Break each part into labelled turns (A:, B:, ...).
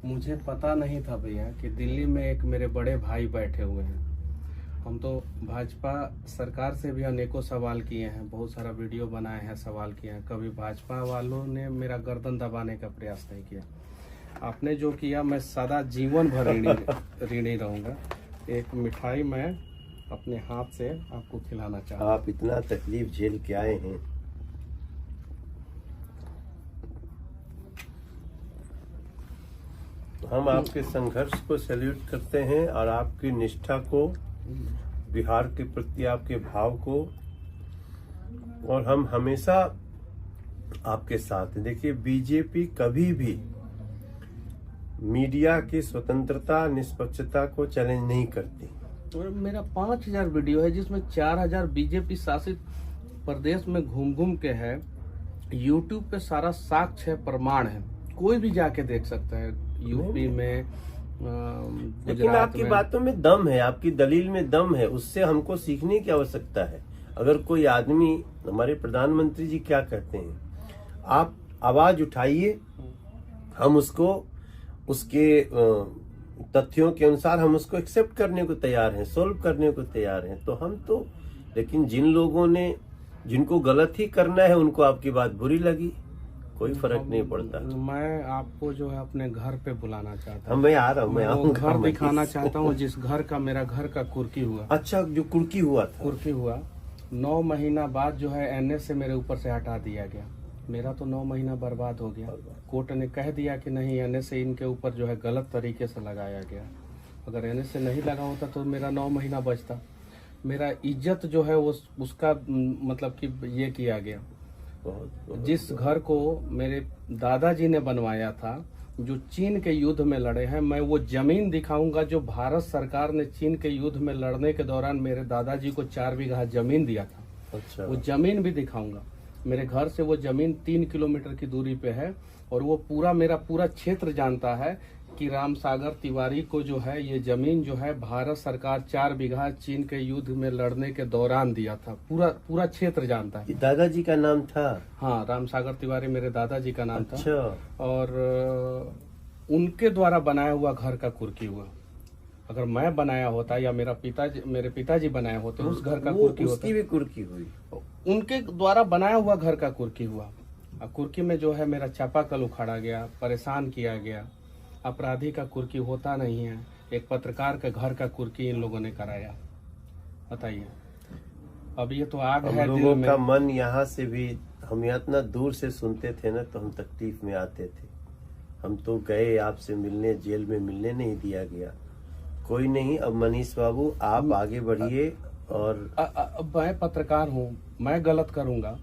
A: मुझे पता नहीं था भैया कि दिल्ली में एक मेरे बड़े भाई बैठे हुए हैं। हम तो भाजपा सरकार से भी अनेकों सवाल किए हैं, बहुत सारा वीडियो बनाए हैं, सवाल किए हैं। कभी भाजपा वालों ने मेरा गर्दन दबाने का प्रयास नहीं किया। आपने जो किया मैं सदा जीवन भर ऋणी रहूंगा। एक मिठाई मैं अपने हाथ से आपको खिलाना चाहता हूँ।
B: आप इतना तकलीफ झेल के आए हैं, हम आपके संघर्ष को सैल्यूट करते हैं और आपकी निष्ठा को, बिहार के प्रति आपके भाव को, और हम हमेशा आपके साथ हैं। देखिए, बीजेपी कभी भी मीडिया की स्वतंत्रता, निष्पक्षता को चैलेंज नहीं करती।
A: और मेरा 5000 वीडियो है जिसमें 4000 बीजेपी शासित प्रदेश में घूम घूम के है। यूट्यूब पे सारा साक्ष्य है, प्रमाण है, कोई भी जाके देख सकता है। यूपी में,
B: लेकिन आपकी बातों में दम है, आपकी दलील में दम है, उससे हमको सीखने की आवश्यकता है। अगर कोई आदमी, हमारे प्रधानमंत्री जी क्या कहते हैं, आप आवाज उठाइए, हम उसको उसके तथ्यों के अनुसार हम उसको एक्सेप्ट करने को तैयार हैं, सोल्व करने को तैयार हैं। तो हम तो, लेकिन जिन लोगों ने, जिनको गलत ही करना है, उनको आपकी बात बुरी लगी, कोई फर्क नहीं पड़ता।
A: मैं आपको जो है अपने घर पे बुलाना चाहता हूँ।
B: मैं आ रहा हूँ, मैं आऊंगा।
A: घर दिखाना चाहता हूँ जिस घर का, मेरा घर का कुर्की हुआ।
B: अच्छा, जो कुर्की हुआ था,
A: कुर्की हुआ 9 महीना बाद जो है एनएस से मेरे ऊपर से हटा दिया गया। मेरा तो 9 महीना बर्बाद हो गया। कोर्ट ने कह दिया कि नहीं, एनएस से इनके ऊपर जो है गलत तरीके से लगाया गया। अगर एनएस से नहीं लगा होता तो मेरा 9 महीना बचता। मेरा इज्जत जो है उसका मतलब कि ये किया गया। जिस घर को मेरे दादाजी ने बनवाया था, जो चीन के युद्ध में लड़े हैं, मैं वो जमीन दिखाऊंगा जो भारत सरकार ने चीन के युद्ध में लड़ने के दौरान मेरे दादाजी को 4 बीघा जमीन दिया था।
B: अच्छा, वो
A: जमीन भी दिखाऊंगा। मेरे घर से वो जमीन 3 किलोमीटर की दूरी पे है और वो पूरा, मेरा पूरा क्षेत्र जानता है कि रामसागर तिवारी को जो है ये जमीन जो है भारत सरकार 4 बीघा चीन के युद्ध में लड़ने के दौरान दिया था। पूरा क्षेत्र जानता है।
B: दादाजी का नाम था?
A: हाँ, रामसागर तिवारी मेरे दादाजी का नाम
B: अच्छा।
A: था। और उनके द्वारा बनाया हुआ घर का कुर्की हुआ। अगर मैं बनाया होता या मेरे पिताजी बनाए होते उस घर का कुर्की होता।
B: उसकी भी कुर्की हुई?
A: उनके द्वारा बनाया हुआ घर का कुर्की हुआ। कुर्की में जो है मेरा चापाकल उखाड़ा गया, परेशान किया गया। अपराधी का कुर्की होता नहीं है, एक पत्रकार के घर का कुर्की इन लोगों ने कराया। बताइए, अब ये तो आग है
B: दिल में। का मन यहाँ से भी, हम इतना दूर से सुनते थे ना, तो हम तकलीफ में आते थे। हम तो गए आपसे मिलने, जेल में मिलने नहीं दिया गया। कोई नहीं, अब मनीष बाबू आप आगे बढ़िए। और
A: मैं पत्रकार हूँ, मैं गलत करूंगा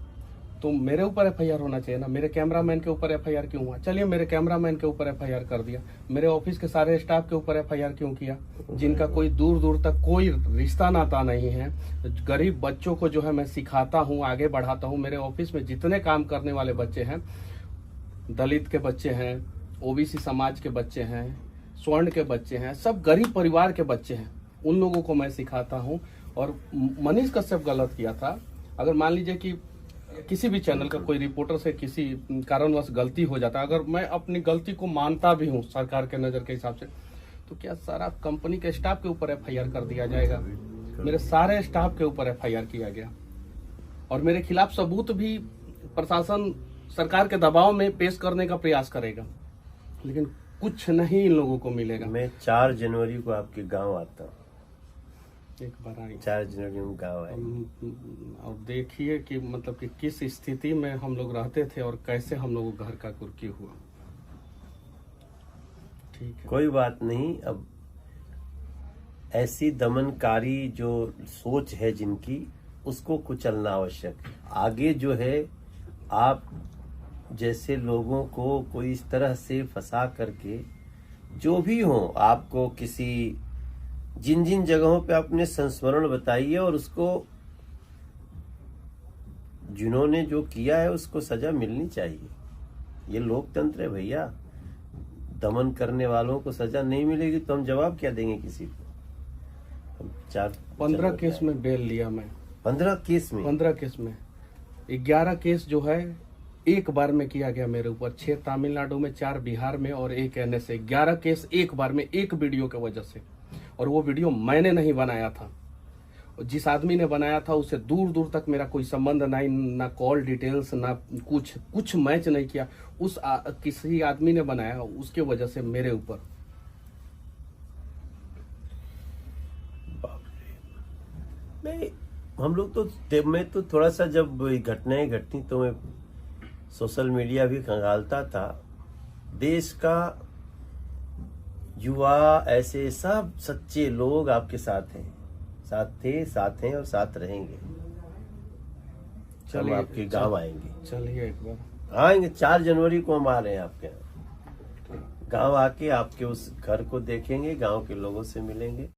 A: तो मेरे ऊपर एफआईआर होना चाहिए ना। मेरे कैमरामैन के ऊपर एफआईआर क्यों हुआ? चलिए, मेरे कैमरामैन के ऊपर एफआईआर कर दिया। मेरे ऑफिस के सारे स्टाफ के ऊपर एफआईआर क्यों किया, जिनका कोई दूर दूर तक कोई रिश्ता नाता नहीं है? गरीब बच्चों को जो है मैं सिखाता हूँ, आगे बढ़ाता हूँ। मेरे ऑफिस में जितने काम करने वाले बच्चे हैं, दलित के बच्चे हैं, ओबीसी समाज के बच्चे हैं, स्वर्ण के बच्चे हैं, सब गरीब परिवार के बच्चे हैं। उन लोगों को मैं सिखाता हूँ। और मनीष कश्यप गलत किया था। अगर मान लीजिए कि किसी भी चैनल का कोई रिपोर्टर से किसी कारणवश गलती हो जाता है, अगर मैं अपनी गलती को मानता भी हूँ सरकार के नजर के हिसाब से, तो क्या सारा कंपनी के स्टाफ के ऊपर एफआईआर कर दिया जाएगा? मेरे सारे स्टाफ के ऊपर एफआईआर किया गया और मेरे खिलाफ सबूत भी प्रशासन सरकार के दबाव में पेश करने का प्रयास करेगा, लेकिन कुछ नहीं इन लोगों को मिलेगा।
B: मैं 4 जनवरी को आपके गांव आता हूँ।
A: एक बार आएंगे,
B: 4 जनवरी में गाँव आए
A: और देखिए कि मतलब कि किस स्थिति में हम लोग रहते थे और कैसे हम लोग घर का कुर्की हुआ। ठीक है,
B: कोई बात नहीं। अब ऐसी दमनकारी जो सोच है जिनकी, उसको कुचलना आवश्यक है। आगे जो है, आप जैसे लोगों को कोई इस तरह से फंसा करके, जो भी हो, आपको किसी जिन जिन जगहों पे अपने संस्मरण बताइए और उसको, जिन्होंने जो किया है उसको सजा मिलनी चाहिए। ये लोकतंत्र है भैया। दमन करने वालों को सजा नहीं मिलेगी तो हम जवाब क्या देंगे किसी को?
A: 15 केस में बेल लिया मैं।
B: 15 केस में?
A: 15 केस में 11 केस जो है एक बार में किया गया मेरे ऊपर, 6 तमिलनाडु में, 4 बिहार में और 1 NSA, 11 केस एक बार में, एक वीडियो की वजह से। और वो वीडियो मैंने नहीं बनाया था, जिस आदमी ने बनाया था उससे दूर दूर तक मेरा कोई संबंध नहीं, ना कॉल डिटेल्स, ना कुछ मैच नहीं किया। किसी आदमी ने बनाया, उसके वजह से मेरे ऊपर।
B: नहीं, हम लोग तो, मैं तो थोड़ा सा जब घटनाएं घटती तो मैं सोशल मीडिया भी खंगालता था। देश का युवा, ऐसे सब सच्चे लोग आपके साथ हैं, साथ थे, साथ हैं और साथ रहेंगे। हम आपके गांव आएंगे,
A: चलिए एक बार
B: आएंगे। 4 जनवरी को हम आ रहे हैं आपके यहाँ गांव, आके आपके उस घर को देखेंगे, गांव के लोगों से मिलेंगे।